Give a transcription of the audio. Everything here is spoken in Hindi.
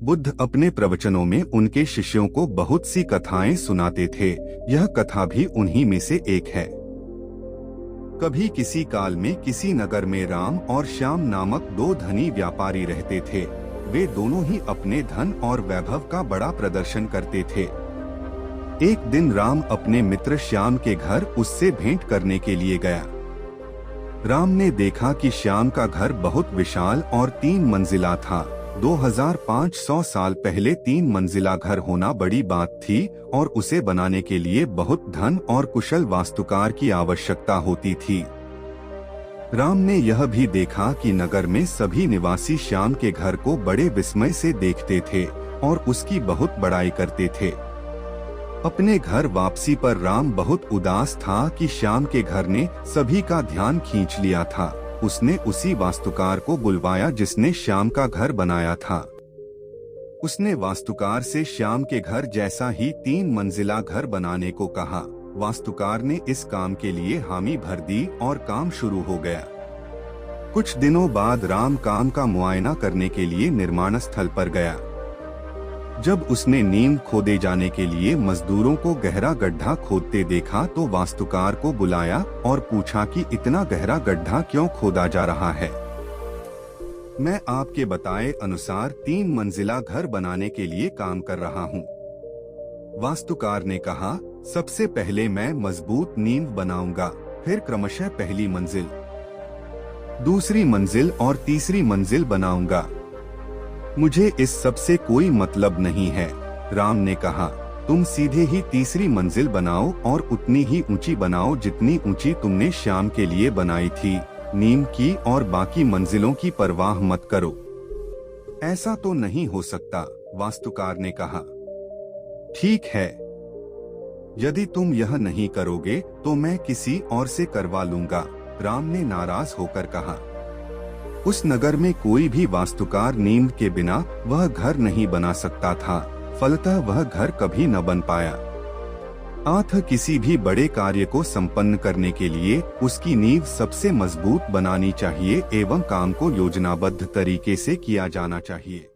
बुद्ध अपने प्रवचनों में उनके शिष्यों को बहुत सी कथाएं सुनाते थे। यह कथा भी उन्हीं में से एक है। कभी किसी काल में किसी नगर में राम और श्याम नामक दो धनी व्यापारी रहते थे। वे दोनों ही अपने धन और वैभव का बड़ा प्रदर्शन करते थे। एक दिन राम अपने मित्र श्याम के घर उससे भेंट करने के लिए गया। राम ने देखा कि श्याम का घर बहुत विशाल और 3 मंजिला था। 2500 साल पहले 3 मंजिला घर होना बड़ी बात थी और उसे बनाने के लिए बहुत धन और कुशल वास्तुकार की आवश्यकता होती थी। राम ने यह भी देखा कि नगर में सभी निवासी श्याम के घर को बड़े विस्मय से देखते थे और उसकी बहुत बड़ाई करते थे। अपने घर वापसी पर राम बहुत उदास था कि श्याम के घर ने सभी का ध्यान खींच लिया था। उसने उसी वास्तुकार को बुलवाया जिसने श्याम का घर बनाया था। उसने वास्तुकार से श्याम के घर जैसा ही 3 मंजिला घर बनाने को कहा। वास्तुकार ने इस काम के लिए हामी भर दी और काम शुरू हो गया। कुछ दिनों बाद राम काम का मुआयना करने के लिए निर्माण स्थल पर गया। जब उसने नींव खोदे जाने के लिए मजदूरों को गहरा गड्ढा खोदते देखा तो वास्तुकार को बुलाया और पूछा कि इतना गहरा गड्ढा क्यों खोदा जा रहा है। मैं आपके बताए अनुसार 3 मंजिला घर बनाने के लिए काम कर रहा हूँ। वास्तुकार ने कहा, सबसे पहले मैं मजबूत नींव बनाऊंगा, फिर क्रमशः पहली मंजिल, दूसरी मंजिल और तीसरी मंजिल बनाऊंगा। मुझे इस सब से कोई मतलब नहीं है। राम ने कहा, तुम सीधे ही तीसरी मंजिल बनाओ और उतनी ही ऊंची बनाओ जितनी ऊंची तुमने श्याम के लिए बनाई थी। नींव की और बाकी मंजिलों की परवाह मत करो। ऐसा तो नहीं हो सकता, वास्तुकार ने कहा। ठीक है, यदि तुम यह नहीं करोगे तो मैं किसी और से करवा लूंगा, राम ने नाराज होकर कहा। उस नगर में कोई भी वास्तुकार नींव के बिना वह घर नहीं बना सकता था। फलतः वह घर कभी न बन पाया। अतः किसी भी बड़े कार्य को संपन्न करने के लिए उसकी नींव सबसे मजबूत बनानी चाहिए एवं काम को योजनाबद्ध तरीके से किया जाना चाहिए।